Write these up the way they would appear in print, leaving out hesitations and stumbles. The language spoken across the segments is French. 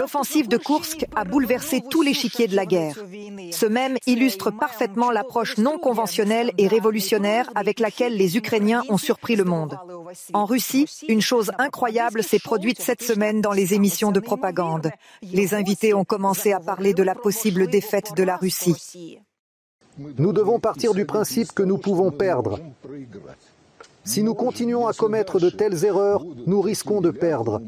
L'offensive de Koursk a bouleversé tout l'échiquier de la guerre. Ce mème illustre parfaitement l'approche non conventionnelle et révolutionnaire avec laquelle les Ukrainiens ont surpris le monde. En Russie, une chose incroyable s'est produite cette semaine dans les émissions de propagande. Les invités ont commencé à parler de la possible défaite de la Russie. Nous devons partir du principe que nous pouvons perdre. Si nous continuons à commettre de telles erreurs, nous risquons de perdre.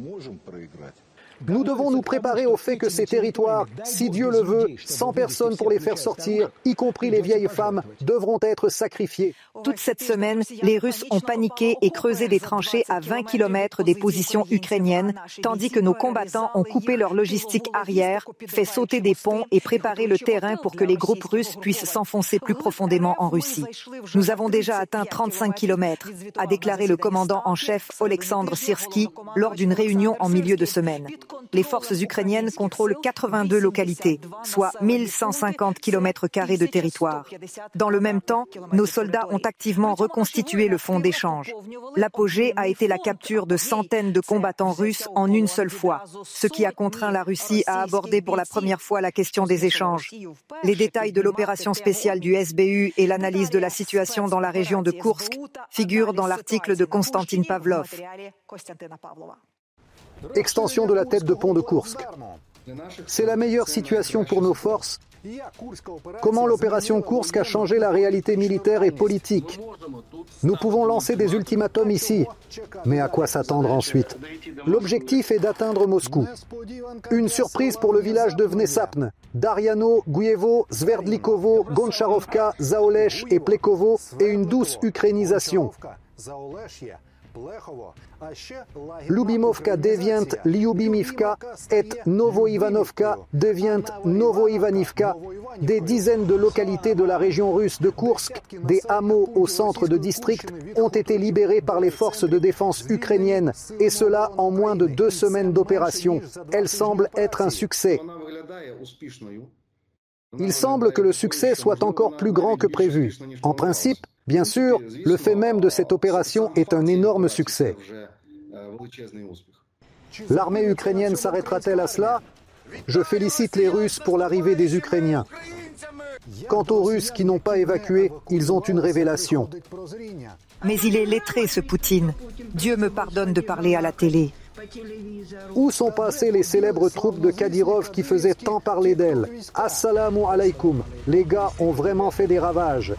Nous devons nous préparer au fait que ces territoires, si Dieu le veut, 100 personnes pour les faire sortir, y compris les vieilles femmes, devront être sacrifiées. Toute cette semaine, les Russes ont paniqué et creusé des tranchées à 20 km des positions ukrainiennes, tandis que nos combattants ont coupé leur logistique arrière, fait sauter des ponts et préparé le terrain pour que les groupes russes puissent s'enfoncer plus profondément en Russie. Nous avons déjà atteint 35 km, a déclaré le commandant en chef Oleksandr Syrski lors d'une réunion en milieu de semaine. Les forces ukrainiennes contrôlent 82 localités, soit 1150 km² de territoire. Dans le même temps, nos soldats ont activement reconstitué le fonds d'échange. L'apogée a été la capture de centaines de combattants russes en une seule fois, ce qui a contraint la Russie à aborder pour la première fois la question des échanges. Les détails de l'opération spéciale du SBU et l'analyse de la situation dans la région de Koursk figurent dans l'article de Konstantin Pavlov. Extension de la tête de pont de Koursk. C'est la meilleure situation pour nos forces. Comment l'opération Koursk a changé la réalité militaire et politique? Nous pouvons lancer des ultimatums ici, mais à quoi s'attendre ensuite? L'objectif est d'atteindre Moscou. Une surprise pour le village de Vnesapne. Dariano, Guyevo, Sverdlikovo, Goncharovka, Zaolech et Plekovo et une douce ukrainisation. Lubimovka devient Lyubimivka et Novoivanovka devient Novoivanivka. Des dizaines de localités de la région russe de Koursk, des hameaux au centre de district, ont été libérés par les forces de défense ukrainiennes, et cela en moins de 2 semaines d'opération. Elle semble être un succès. Il semble que le succès soit encore plus grand que prévu. En principe, bien sûr, le fait même de cette opération est un énorme succès. L'armée ukrainienne s'arrêtera-t-elle à cela? Je félicite les Russes pour l'arrivée des Ukrainiens. Quant aux Russes qui n'ont pas évacué, ils ont une révélation. Mais il est lettré, ce Poutine. Dieu me pardonne de parler à la télé. Où sont passées les célèbres troupes de Kadyrov qui faisaient tant parler d'elles? Assalamu alaikum. Les gars ont vraiment fait des ravages.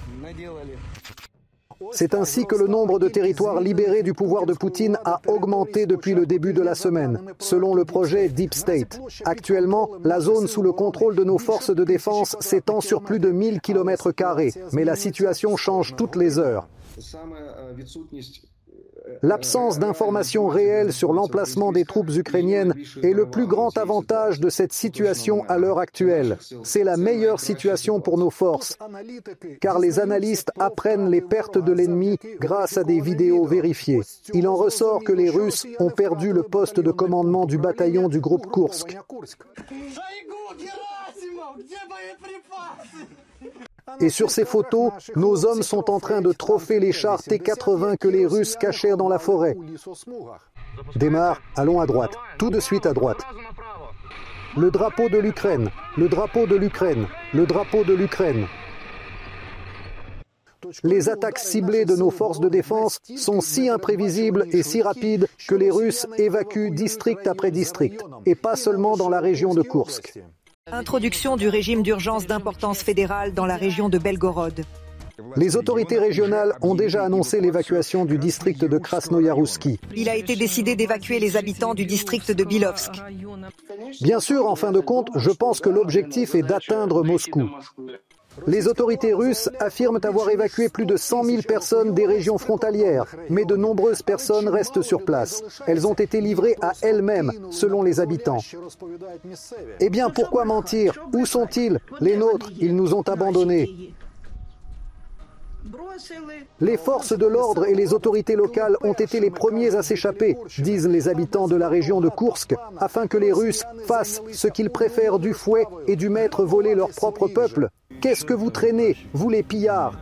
C'est ainsi que le nombre de territoires libérés du pouvoir de Poutine a augmenté depuis le début de la semaine, selon le projet Deep State. Actuellement, la zone sous le contrôle de nos forces de défense s'étend sur plus de 1000 km², mais la situation change toutes les heures. L'absence d'informations réelles sur l'emplacement des troupes ukrainiennes est le plus grand avantage de cette situation à l'heure actuelle. C'est la meilleure situation pour nos forces, car les analystes apprennent les pertes de l'ennemi grâce à des vidéos vérifiées. Il en ressort que les Russes ont perdu le poste de commandement du bataillon du groupe Koursk. Et sur ces photos, nos hommes sont en train de trophée les chars T-80 que les Russes cachèrent dans la forêt. Démarre, allons à droite, tout de suite à droite. Le drapeau de l'Ukraine, le drapeau de l'Ukraine, le drapeau de l'Ukraine. Les attaques ciblées de nos forces de défense sont si imprévisibles et si rapides que les Russes évacuent district après district, et pas seulement dans la région de Koursk. Introduction du régime d'urgence d'importance fédérale dans la région de Belgorod. Les autorités régionales ont déjà annoncé l'évacuation du district de Krasnoyarouski. Il a été décidé d'évacuer les habitants du district de Bilovsk. Bien sûr, en fin de compte, je pense que l'objectif est d'atteindre Moscou. Les autorités russes affirment avoir évacué plus de 100 000 personnes des régions frontalières, mais de nombreuses personnes restent sur place. Elles ont été livrées à elles-mêmes, selon les habitants. Eh bien, pourquoi mentir? Où sont-ils? Les nôtres, ils nous ont abandonnés. Les forces de l'ordre et les autorités locales ont été les premiers à s'échapper, disent les habitants de la région de Koursk, afin que les Russes fassent ce qu'ils préfèrent du fouet et du maître voler leur propre peuple. Qu'est-ce que vous traînez, vous les pillards?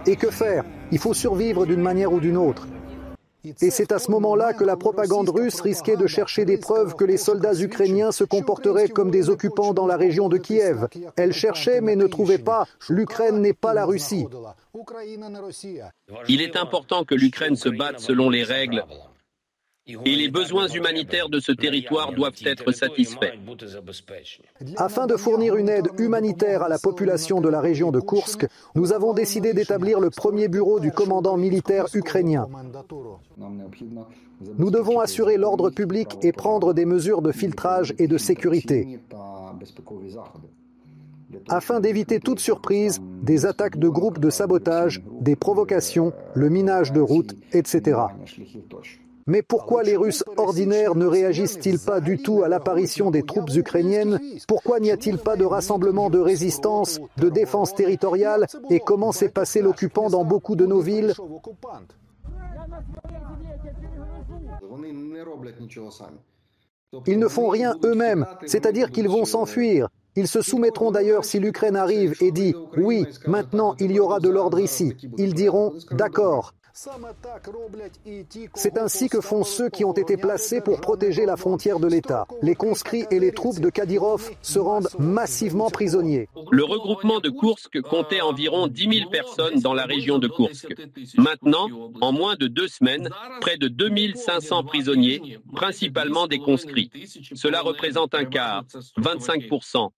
Et que faire? Il faut survivre d'une manière ou d'une autre. Et c'est à ce moment-là que la propagande russe risquait de chercher des preuves que les soldats ukrainiens se comporteraient comme des occupants dans la région de Kiev. Elle cherchait mais ne trouvait pas. L'Ukraine n'est pas la Russie. Il est important que l'Ukraine se batte selon les règles et les besoins humanitaires de ce territoire doivent être satisfaits. Afin de fournir une aide humanitaire à la population de la région de Koursk, nous avons décidé d'établir le premier bureau du commandant militaire ukrainien. Nous devons assurer l'ordre public et prendre des mesures de filtrage et de sécurité. Afin d'éviter toute surprise, des attaques de groupes de sabotage, des provocations, le minage de routes, etc. Mais pourquoi les Russes ordinaires ne réagissent-ils pas du tout à l'apparition des troupes ukrainiennes? Pourquoi n'y a-t-il pas de rassemblement de résistance, de défense territoriale? Et comment s'est passé l'occupant dans beaucoup de nos villes? Ils ne font rien eux-mêmes, c'est-à-dire qu'ils vont s'enfuir. Ils se soumettront d'ailleurs si l'Ukraine arrive et dit « Oui, maintenant il y aura de l'ordre ici ». Ils diront « D'accord ». C'est ainsi que font ceux qui ont été placés pour protéger la frontière de l'État. Les conscrits et les troupes de Kadyrov se rendent massivement prisonniers. Le regroupement de Koursk comptait environ 10 000 personnes dans la région de Koursk. Maintenant, en moins de 2 semaines, près de 2 500 prisonniers, principalement des conscrits. Cela représente un quart, 25%.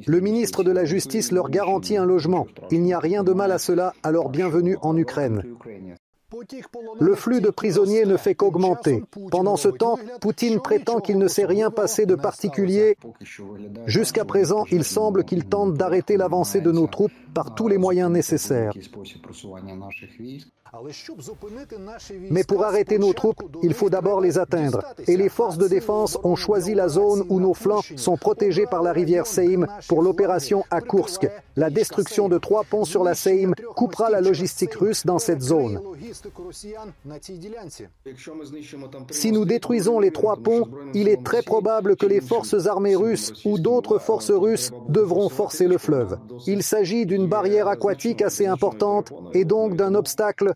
Le ministre de la Justice leur garantit un logement. Il n'y a rien de mal à cela, alors bienvenue en Ukraine. Le flux de prisonniers ne fait qu'augmenter. Pendant ce temps, Poutine prétend qu'il ne s'est rien passé de particulier. Jusqu'à présent, il semble qu'il tente d'arrêter l'avancée de nos troupes par tous les moyens nécessaires. Mais pour arrêter nos troupes, il faut d'abord les atteindre. Et les forces de défense ont choisi la zone où nos flancs sont protégés par la rivière Seym pour l'opération à Koursk. La destruction de 3 ponts sur la Seym coupera la logistique russe dans cette zone. Si nous détruisons les 3 ponts, il est très probable que les forces armées russes ou d'autres forces russes devront forcer le fleuve. Il s'agit d'une barrière aquatique assez importante et donc d'un obstacle.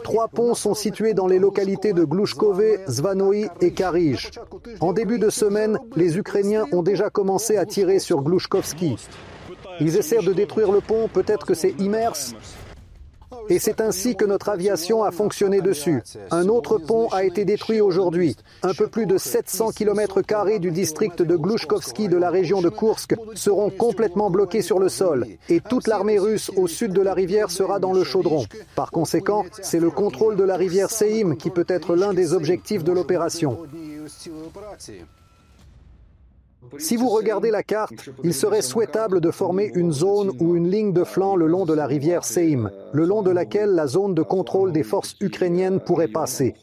3 ponts sont situés dans les localités de Glushkove, Zvanoï et Karij. En début de semaine, les Ukrainiens ont déjà commencé à tirer sur Glushkovski. Ils essaient de détruire le pont, peut-être que c'est Imers. Et c'est ainsi que notre aviation a fonctionné dessus. Un autre pont a été détruit aujourd'hui. Un peu plus de 700 km² du district de Glushkovski de la région de Koursk seront complètement bloqués sur le sol. Et toute l'armée russe au sud de la rivière sera dans le chaudron. Par conséquent, c'est le contrôle de la rivière Seym qui peut être l'un des objectifs de l'opération. Si vous regardez la carte, il serait souhaitable de former une zone ou une ligne de flanc le long de la rivière Seym, le long de laquelle la zone de contrôle des forces ukrainiennes pourrait passer.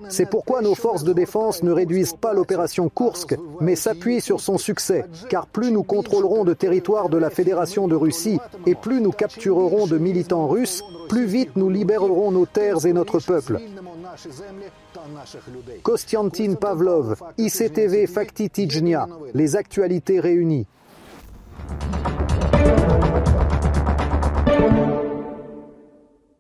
C'est pourquoi nos forces de défense ne réduisent pas l'opération Koursk, mais s'appuient sur son succès, car plus nous contrôlerons de territoire de la Fédération de Russie et plus nous capturerons de militants russes, plus vite nous libérerons nos terres et notre peuple. Kostiantin Pavlov, ICTV Fakti Tijnia, les actualités réunies.